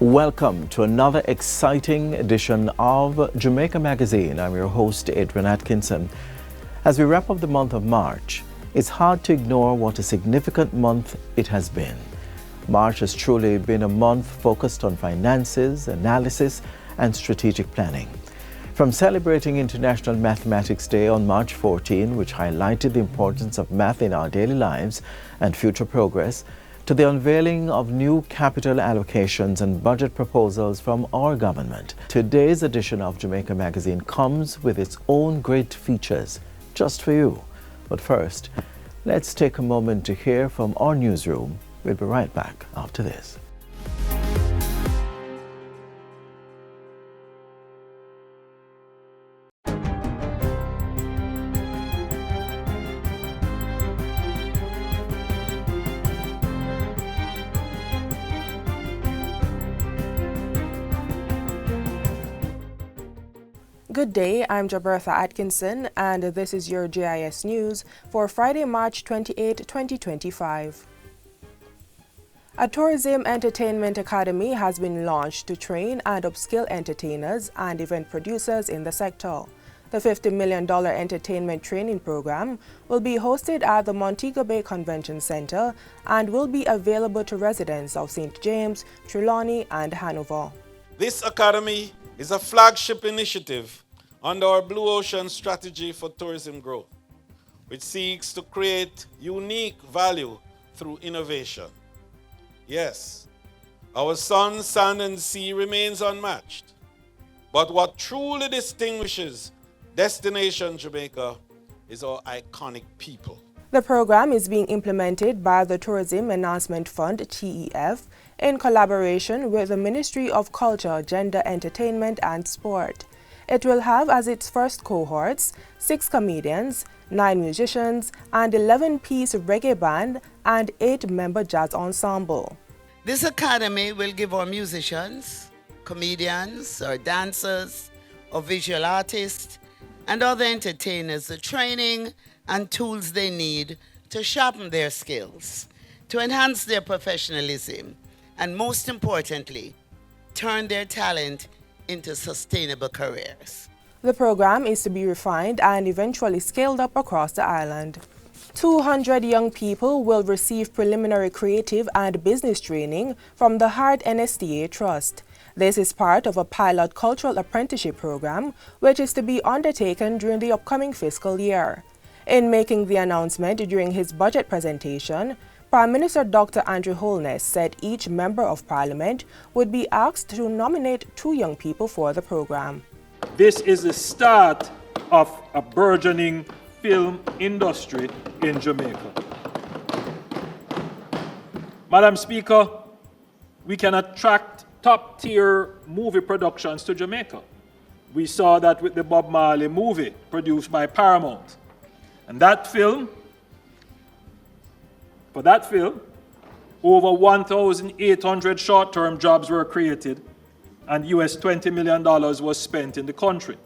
Welcome to another exciting edition of Jamaica Magazine. I'm your host, Adrian Atkinson. As we wrap up the month of March, it's hard to ignore what a significant month it has been. March has truly been a month focused on finances, analysis, and strategic planning. From celebrating International Mathematics Day on March 14, which highlighted the importance of math in our daily lives and future progress, to the unveiling of new capital allocations and budget proposals from our government. Today's edition of Jamaica Magazine comes with its own great features, just for you. But first, let's take a moment to hear from our newsroom. We'll be right back after this. Good day, I'm Jabertha Atkinson, and this is your GIS News for Friday, March 28, 2025. A Tourism Entertainment Academy has been launched to train and upskill entertainers and event producers in the sector. The $50 million entertainment training program will be hosted at the Montego Bay Convention Center and will be available to residents of St. James, Trelawney, and Hanover. This academy is a flagship initiative under our Blue Ocean Strategy for Tourism Growth, which seeks to create unique value through innovation. Yes, our sun, sand, and sea remains unmatched, but what truly distinguishes Destination Jamaica is our iconic people. The program is being implemented by the Tourism Enhancement Fund, TEF, in collaboration with the Ministry of Culture, Gender, Entertainment and Sport. It will have as its first cohorts 6 comedians, 9 musicians, and 11-piece reggae band and 8-member jazz ensemble. This academy will give our musicians, comedians, or dancers, or visual artists, and other entertainers the training and tools they need to sharpen their skills, to enhance their professionalism, and most importantly, turn their talent into sustainable careers. The program is to be refined and eventually scaled up across the island. 200 young people will receive preliminary creative and business training from the Heart NSTA Trust. This is part of a pilot cultural apprenticeship program, which is to be undertaken during the upcoming fiscal year. In making the announcement during his budget presentation, Prime Minister Dr. Andrew Holness said each Member of Parliament would be asked to nominate 2 young people for the program. This is the start of a burgeoning film industry in Jamaica. Madam Speaker, we can attract top-tier movie productions to Jamaica. We saw that with the Bob Marley movie produced by Paramount. And for that film, over 1,800 short-term jobs were created and US $20 million was spent in the country.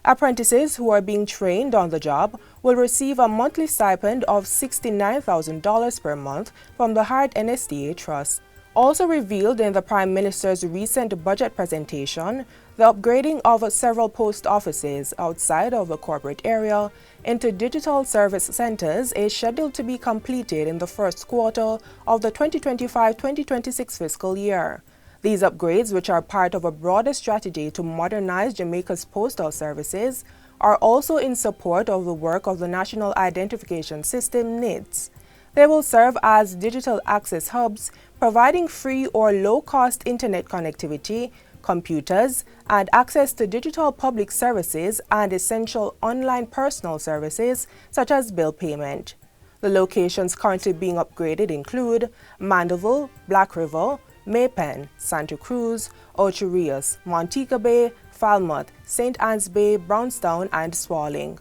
Apprentices who are being trained on the job will receive a monthly stipend of $69,000 per month from the Heart NSTA Trust. Also revealed in the Prime Minister's recent budget presentation, the upgrading of several post offices outside of the corporate area into digital service centers is scheduled to be completed in the first quarter of the 2025-2026 fiscal year. These upgrades, which are part of a broader strategy to modernize Jamaica's postal services, are also in support of the work of the National Identification System, NIDS. They will serve as digital access hubs, providing free or low-cost internet connectivity, computers, and access to digital public services and essential online personal services such as bill payment. The locations currently being upgraded include Mandeville, Black River, Maypen, Santa Cruz, Ocho Rios, Montego Bay, Falmouth, St. Anne's Bay, Brownstown, and Swarling.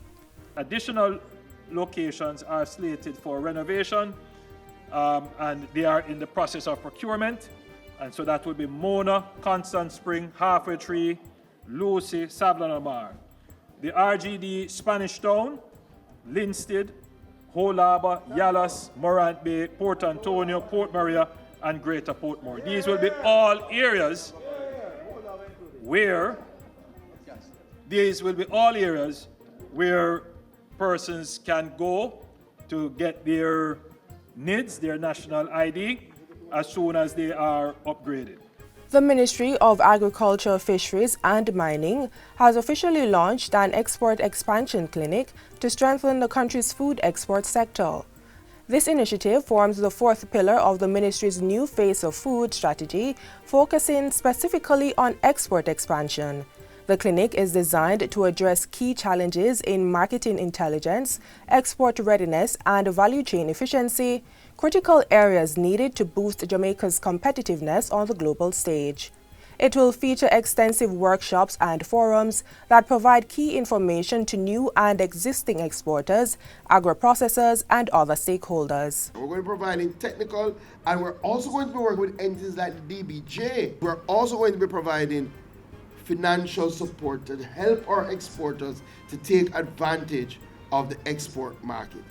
Additional locations are slated for renovation and they are in the process of procurement. And so that will be Mona, Constant Spring, Halfway Tree, Lucy, Savlanamar. The RGD Spanish Town, Linstead, Whole Harbour, Yallas, Morant Bay, Port Antonio, Port Maria, and Greater Portmore. These will be all areas where these will be all areas where persons can go to get their NIDs, their national ID, as soon as they are upgraded. The Ministry of Agriculture, Fisheries and Mining has officially launched an export expansion clinic to strengthen the country's food export sector. This initiative forms the fourth pillar of the ministry's new Face of Food strategy, focusing specifically on export expansion. The clinic is designed to address key challenges in marketing intelligence, export readiness, and value chain efficiency, critical areas needed to boost Jamaica's competitiveness on the global stage. It will feature extensive workshops and forums that provide key information to new and existing exporters, agro-processors, and other stakeholders. We're going to be providing technical, and we're also going to be working with entities like DBJ. We're also going to be providing financial support to help our exporters to take advantage of the export market.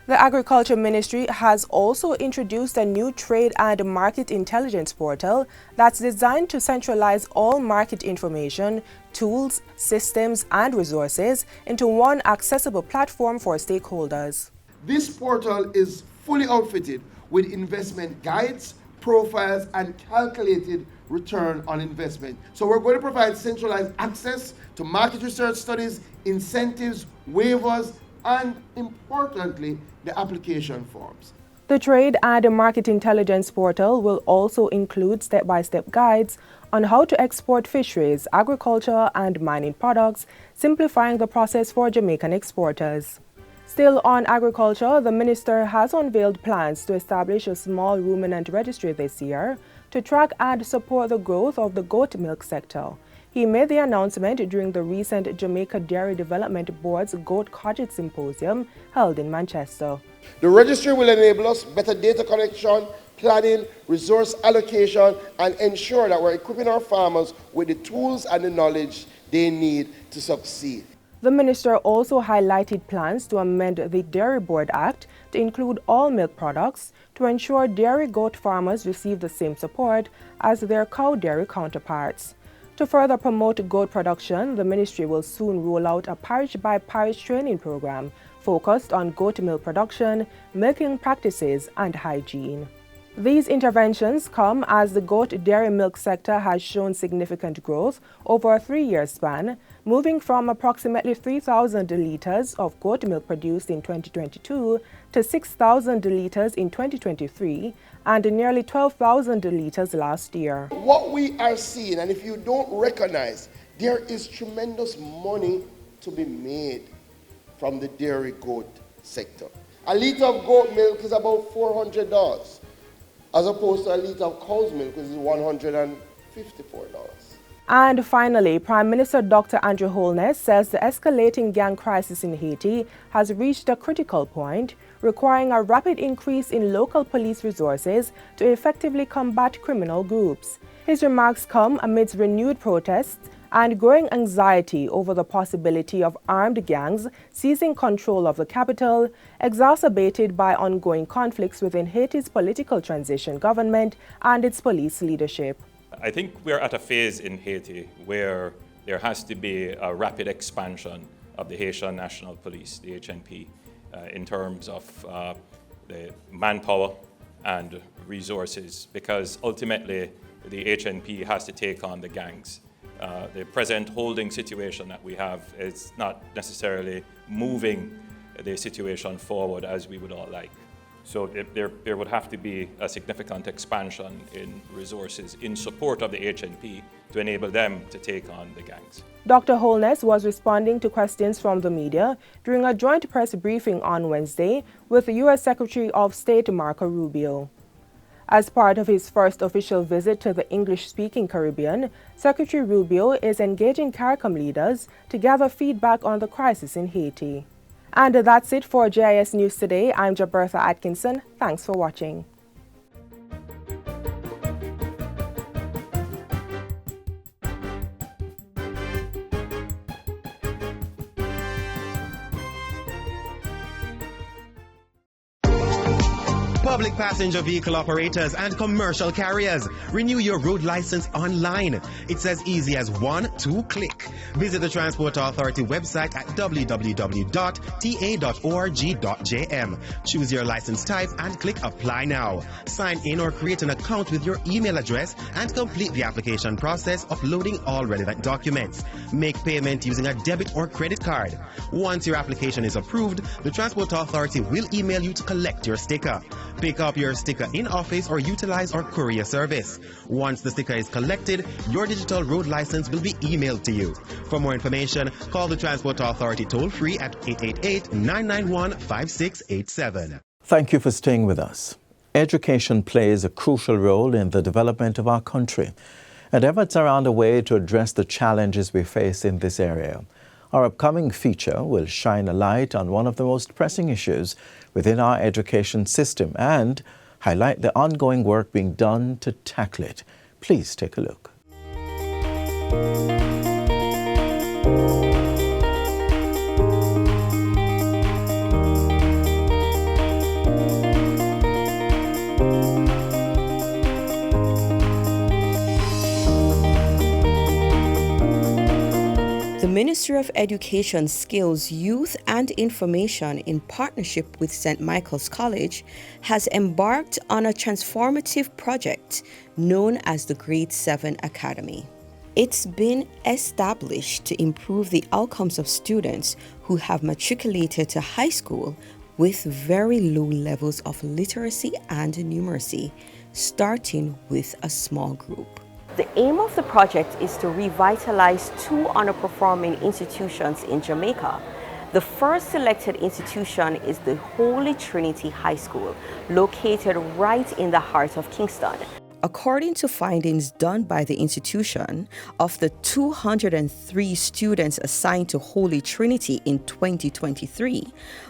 The Agriculture Ministry has also introduced a new trade and market intelligence portal that's designed to centralize all market information, tools, systems, and resources into one accessible platform for stakeholders. This portal is fully outfitted with investment guides, profiles, and calculated return on investment. So we're going to provide centralized access to market research studies, incentives, waivers, and importantly, the application forms. The Trade and Market Intelligence Portal will also include step-by-step guides on how to export fisheries, agriculture, and mining products, simplifying the process for Jamaican exporters. Still on agriculture, the minister has unveiled plans to establish a small ruminant registry this year to track and support the growth of the goat milk sector. He made the announcement during the recent Jamaica Dairy Development Board's Goat Cottage Symposium held in Manchester. The registry will enable us better data collection, planning, resource allocation, and ensure that we're equipping our farmers with the tools and the knowledge they need to succeed. The minister also highlighted plans to amend the Dairy Board Act to include all milk products to ensure dairy goat farmers receive the same support as their cow dairy counterparts. To further promote goat production, the ministry will soon roll out a parish-by-parish training program focused on goat milk production, milking practices, and hygiene. These interventions come as the goat dairy milk sector has shown significant growth over a 3-year span, moving from approximately 3,000 litres of goat milk produced in 2022 to 6,000 litres in 2023 and nearly 12,000 litres last year. What we are seeing, and if you don't recognize, there is tremendous money to be made from the dairy goat sector. A litre of goat milk is about $400. As opposed to a litre of cow's milk, which is $154. And finally, Prime Minister Dr. Andrew Holness says the escalating gang crisis in Haiti has reached a critical point, requiring a rapid increase in local police resources to effectively combat criminal groups. His remarks come amidst renewed protests and growing anxiety over the possibility of armed gangs seizing control of the capital, exacerbated by ongoing conflicts within Haiti's political transition government and its police leadership. I think we're at a phase in Haiti where there has to be a rapid expansion of the Haitian National Police, the HNP, in terms of the manpower and resources, because ultimately the HNP has to take on the gangs. The present holding situation that we have is not necessarily moving the situation forward as we would all like. So there would have to be a significant expansion in resources in support of the HNP to enable them to take on the gangs. Dr. Holness was responding to questions from the media during a joint press briefing on Wednesday with the U.S. Secretary of State Marco Rubio. As part of his first official visit to the English-speaking Caribbean, Secretary Rubio is engaging CARICOM leaders to gather feedback on the crisis in Haiti. And that's it for JIS News Today. I'm Jabertha Atkinson. Thanks for watching. Public passenger vehicle operators and commercial carriers, renew your road license online. It's as easy as 1-2 click. Visit the Transport Authority website at www.ta.org.jm. Choose your license type and click Apply Now. Sign in or create an account with your email address and complete the application process, uploading all relevant documents. Make payment using a debit or credit card. Once your application is approved, the Transport Authority will email you to collect your sticker. Pick up your sticker in office or utilize our courier service. Once the sticker is collected, your digital road license will be emailed to you. For more information, call the Transport Authority toll-free at 888-991-5687. Thank you for staying with us. Education plays a crucial role in the development of our country, and efforts are underway to address the challenges we face in this area. Our upcoming feature will shine a light on one of the most pressing issues within our education system and highlight the ongoing work being done to tackle it. Please take a look. The Ministry of Education Skills, Youth and Information, in partnership with St. Michael's College, has embarked on a transformative project known as the Grade 7 Academy. It's been established to improve the outcomes of students who have matriculated to high school with very low levels of literacy and numeracy, starting with a small group. The aim of the project is to revitalize two underperforming institutions in Jamaica. The first selected institution is the Holy Trinity High School, located right in the heart of Kingston. According to findings done by the institution, of the 203 students assigned to Holy Trinity in 2023,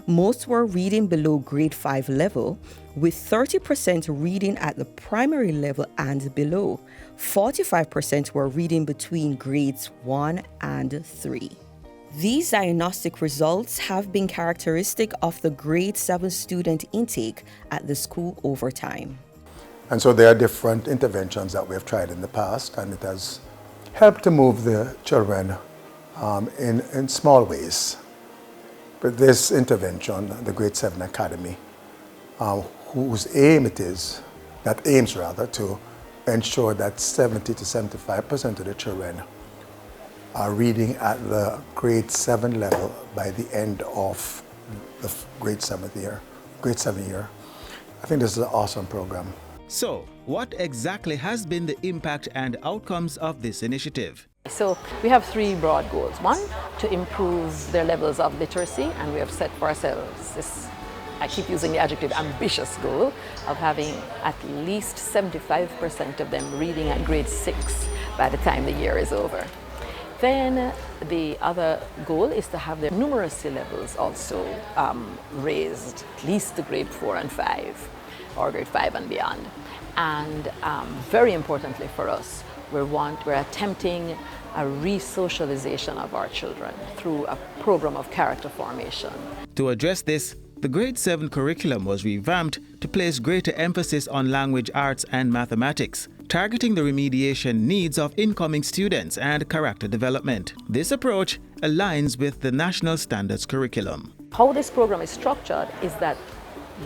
most were reading below grade 5 level, with 30% reading at the primary level and below. 45% were reading between grades 1 and 3. These diagnostic results have been characteristic of the grade 7 student intake at the school over time. And so there are different interventions that we have tried in the past, and it has helped to move the children in small ways. But this intervention, the Grade 7 Academy, whose aim it is, that aims rather, to ensure that 70 to 75% of the children are reading at the grade 7 level by the end of the grade 7 year. I think this is an awesome program. So, what exactly has been the impact and outcomes of this initiative? So we have three broad goals. One, to improve their levels of literacy, and we have set for ourselves this, I keep using the adjective, ambitious goal of having at least 75% of them reading at grade 6 by the time the year is over. Then the other goal is to have their numeracy levels also raised, at least to grade 4 and 5, or grade 5 and beyond. And very importantly for us, we're attempting a re-socialization of our children through a program of character formation. To address this, the grade 7 curriculum was revamped to place greater emphasis on language arts and mathematics, targeting the remediation needs of incoming students and character development. This approach aligns with the national standards curriculum. How this program is structured is that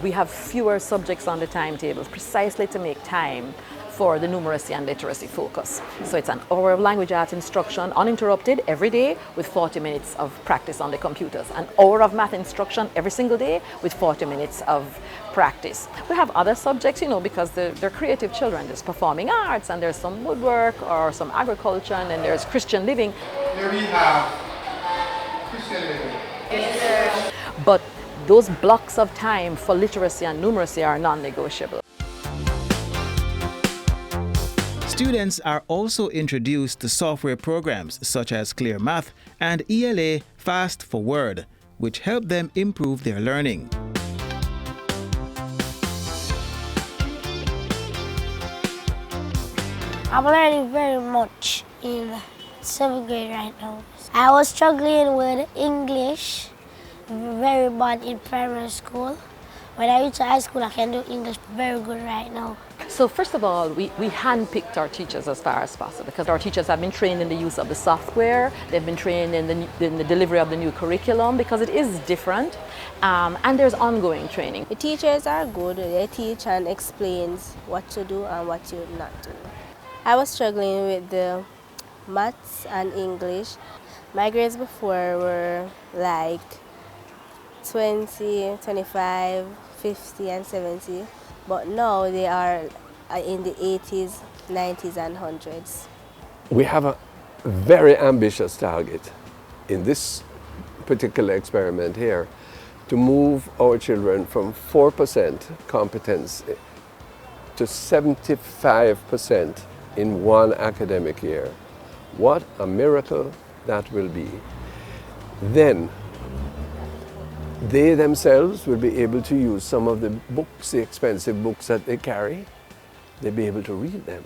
we have fewer subjects on the timetable precisely to make time for the numeracy and literacy focus. So it's an hour of language arts instruction uninterrupted every day with 40 minutes of practice on the computers. An hour of math instruction every single day with 40 minutes of practice. We have other subjects, because they're creative children. There's performing arts, and there's some woodwork or some agriculture, and then there's Christian living. Here we have Christian living. Yes, sir. But those blocks of time for literacy and numeracy are non-negotiable. Students are also introduced to software programs such as Clear Math and ELA Fast for Word, which help them improve their learning. I'm learning very much in 7th grade right now. I was struggling with English, very bad in primary school, when I reach high school, I can do English very good right now. So first of all, we handpicked our teachers as far as possible because our teachers have been trained in the use of the software, they've been trained in the delivery of the new curriculum because it is different, and there's ongoing training. The teachers are good, they teach and explains what to do and what to not do. I was struggling with the maths and English. My grades before were like 20, 25, 50 and 70, but now they are in the 80s, 90s and 100s. We have a very ambitious target in this particular experiment here to move our children from 4% competence to 75% in one academic year. What a miracle that will be. Then they themselves will be able to use some of the books, the expensive books that they carry. They'll be able to read them.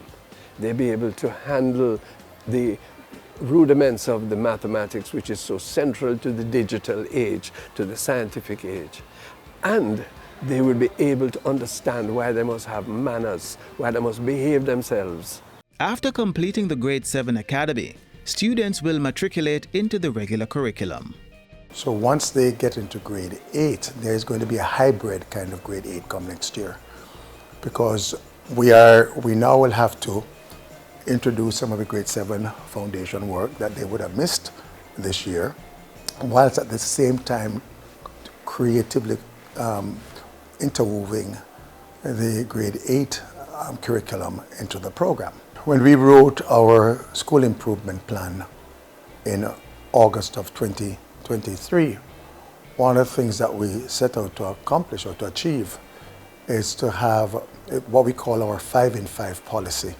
They'll be able to handle the rudiments of the mathematics, which is so central to the digital age, to the scientific age. And they will be able to understand why they must have manners, why they must behave themselves. After completing the Grade 7 Academy, students will matriculate into the regular curriculum. So once they get into grade 8, there's going to be a hybrid kind of grade 8 come next year, because we now will have to introduce some of the grade 7 foundation work that they would have missed this year, whilst at the same time creatively interweaving the grade 8 curriculum into the program. When we wrote our school improvement plan in August of 2023, one of the things that we set out to accomplish or to achieve is to have what we call our 5 in 5 policy,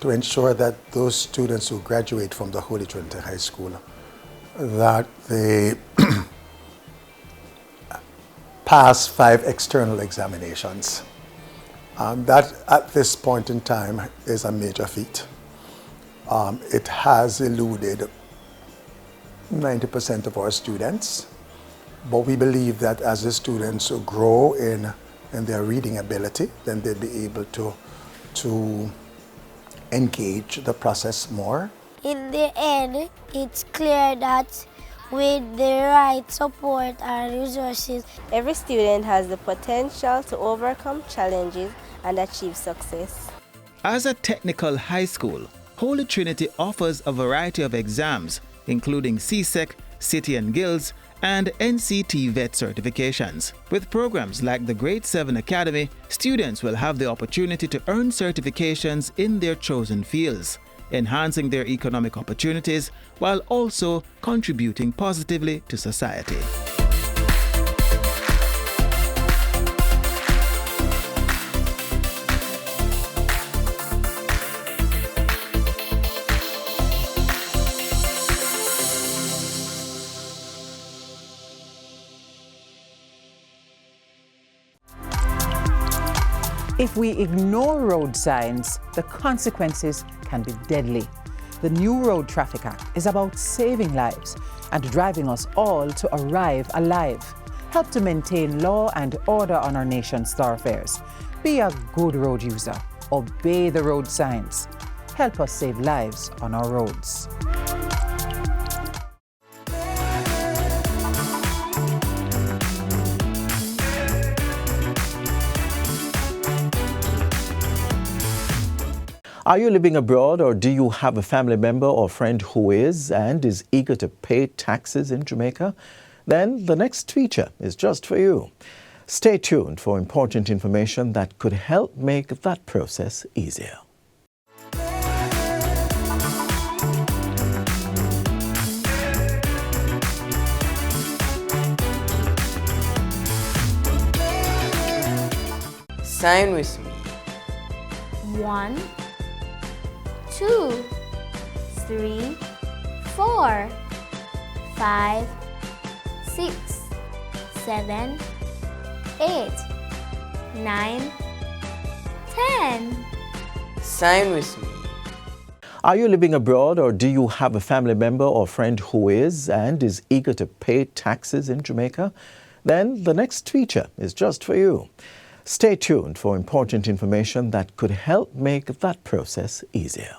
to ensure that those students who graduate from the Holy Trinity High School, that they pass 5 external examinations. That at this point in time is a major feat. It has eluded 90% of our students, but we believe that as the students grow in their reading ability, then they'll be able to engage the process more. In the end, it's clear that with the right support and resources, every student has the potential to overcome challenges and achieve success. As a technical high school, Holy Trinity offers a variety of exams, including CSEC, City and Guilds, and NCT VET certifications. With programs like the Grade 7 Academy, students will have the opportunity to earn certifications in their chosen fields, enhancing their economic opportunities while also contributing positively to society. If we ignore road signs, the consequences can be deadly. The new Road Traffic Act is about saving lives and driving us all to arrive alive. Help to maintain law and order on our nation's thoroughfares. Be a good road user. Obey the road signs. Help us save lives on our roads. Are you living abroad, or do you have a family member or friend who is and is eager to pay taxes in Jamaica? Then the next feature is just for you. Stay tuned for important information that could help make that process easier. Sign with me. 1, 2, 3, 4, 5, 6, 7, 8, 9, 10. Sign with me. Are you living abroad, or do you have a family member or friend who is and is eager to pay taxes in Jamaica? then the next feature is just for you. Stay tuned for important information that could help make that process easier.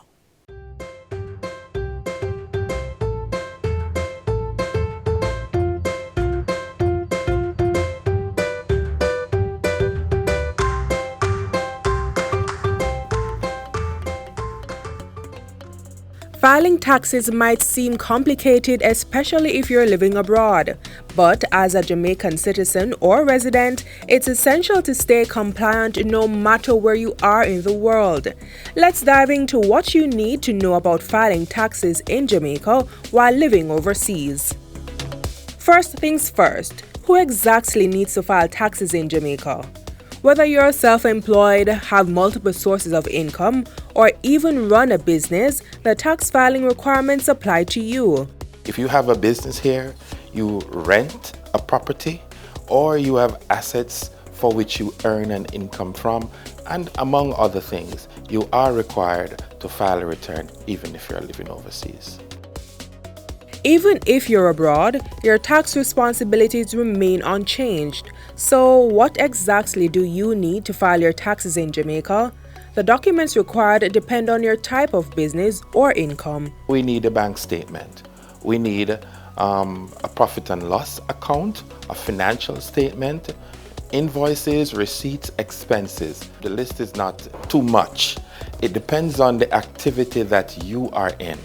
Filing taxes might seem complicated, especially if you're living abroad. But as a Jamaican citizen or resident, it's essential to stay compliant no matter where you are in the world. Let's dive into what you need to know about filing taxes in Jamaica while living overseas. First things first, who exactly needs to file taxes in Jamaica? Whether you're self-employed, have multiple sources of income, or even run a business, the tax filing requirements apply to you. If you have a business here, you rent a property, or you have assets for which you earn an income from, and among other things, you are required to file a return even if you're living overseas. Even if you're abroad, your tax responsibilities remain unchanged. So what exactly do you need to file your taxes in Jamaica? The documents required depend on your type of business or income. We need a bank statement. We need a profit and loss account, a financial statement, invoices, receipts, expenses. The list is not too much. It depends on the activity that you are in.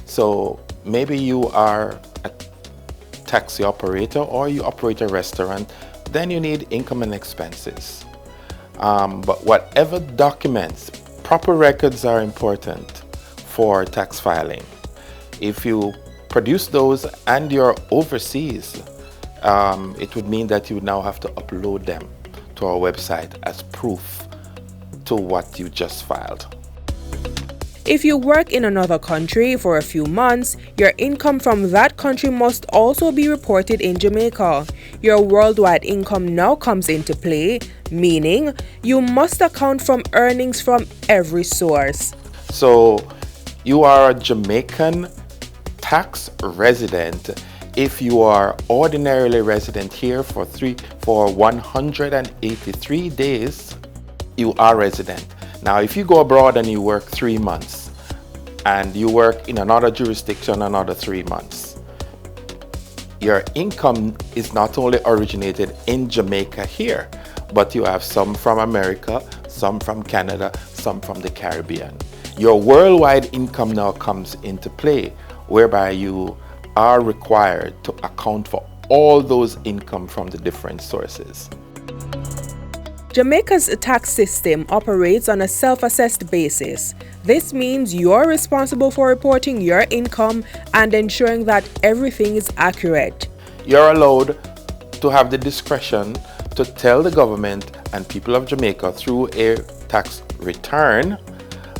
So maybe you are a taxi operator or you operate a restaurant, then you need income and expenses. But whatever documents, proper records are important for tax filing. If you produce those and you're overseas, it would mean that you now have to upload them to our website as proof to what you just filed. If you work in another country for a few months, your income from that country must also be reported in Jamaica. Your worldwide income now comes into play, meaning you must account for earnings from every source. So you are a Jamaican tax resident if you are ordinarily resident here for 183 days. You are resident. Now, if you go abroad and you work 3 months and you work in another jurisdiction another 3 months, your income is not only originated in Jamaica here, but you have some from America, some from Canada, some from the Caribbean. Your worldwide income now comes into play, whereby you are required to account for all those income from the different sources. Jamaica's tax system operates on a self-assessed basis. This means you're responsible for reporting your income and ensuring that everything is accurate. You're allowed to have the discretion to tell the government and people of Jamaica through a tax return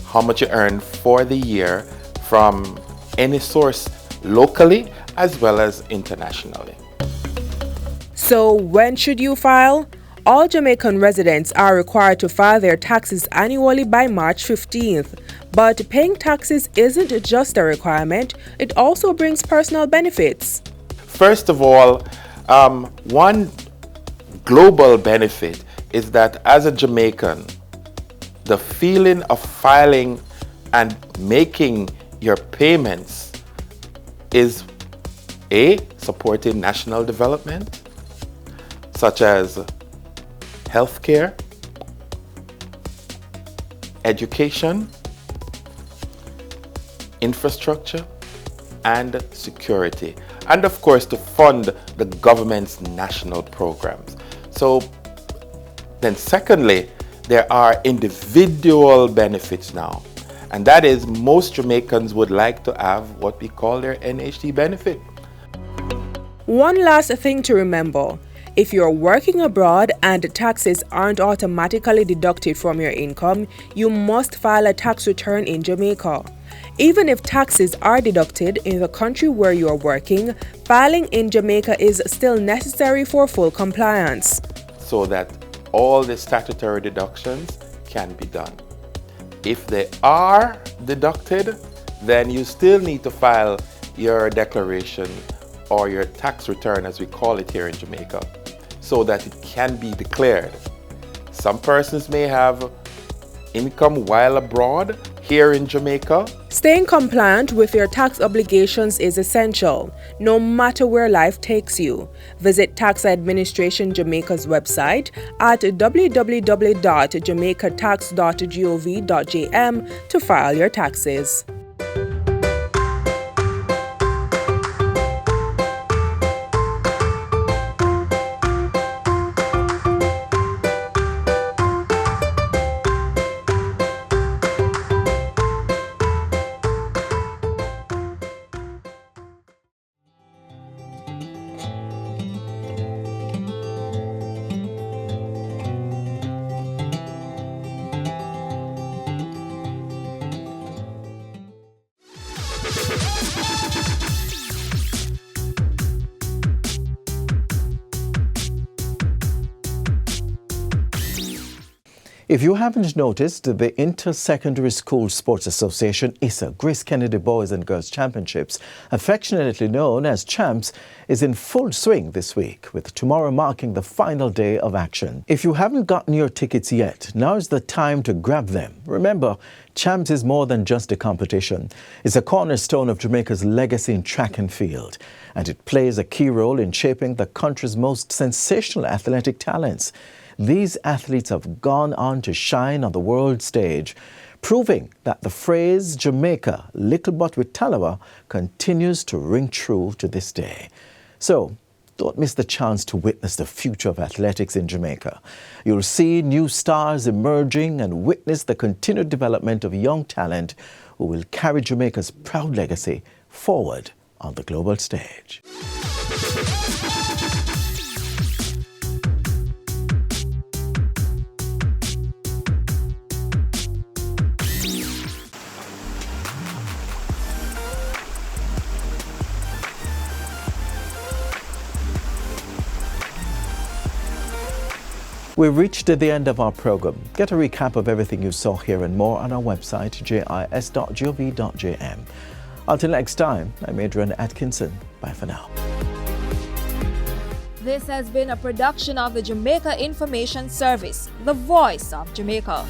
how much you earn for the year from any source locally as well as internationally. So when should you file? All Jamaican residents are required to file their taxes annually by March 15th. But paying taxes isn't just a requirement, it also brings personal benefits. First of all, one global benefit is that as a Jamaican, the feeling of filing and making your payments is A, supporting national development, such as healthcare, education, infrastructure, and security. And of course, to fund the government's national programs. So then secondly, there are individual benefits now. And that is most Jamaicans would like to have what we call their NHD benefit. One last thing to remember. If you're working abroad and taxes aren't automatically deducted from your income, you must file a tax return in Jamaica. Even if taxes are deducted in the country where you are working, filing in Jamaica is still necessary for full compliance. So that all the statutory deductions can be done. If they are deducted, then you still need to file your declaration or your tax return, as we call it here in Jamaica, so that it can be declared. Some persons may have income while abroad here in Jamaica. Staying compliant with your tax obligations is essential, no matter where life takes you. Visit Tax Administration Jamaica's website at www.jamaicatax.gov.jm to file your taxes. If you haven't noticed, the Inter-Secondary School Sports Association ISA Grace Kennedy Boys and Girls Championships, affectionately known as Champs, is in full swing this week, with tomorrow marking the final day of action. If you haven't gotten your tickets yet, now's the time to grab them. Remember, Champs is more than just a competition. It's a cornerstone of Jamaica's legacy in track and field, and it plays a key role in shaping the country's most sensational athletic talents. These athletes have gone on to shine on the world stage, proving that the phrase Jamaica, little but with Talawa, continues to ring true to this day. So, don't miss the chance to witness the future of athletics in Jamaica. You'll see new stars emerging and witness the continued development of young talent who will carry Jamaica's proud legacy forward on the global stage. We've reached the end of our program. Get a recap of everything you saw here and more on our website, jis.gov.jm. Until next time, I'm Adrian Atkinson. Bye for now. This has been a production of the Jamaica Information Service, the voice of Jamaica.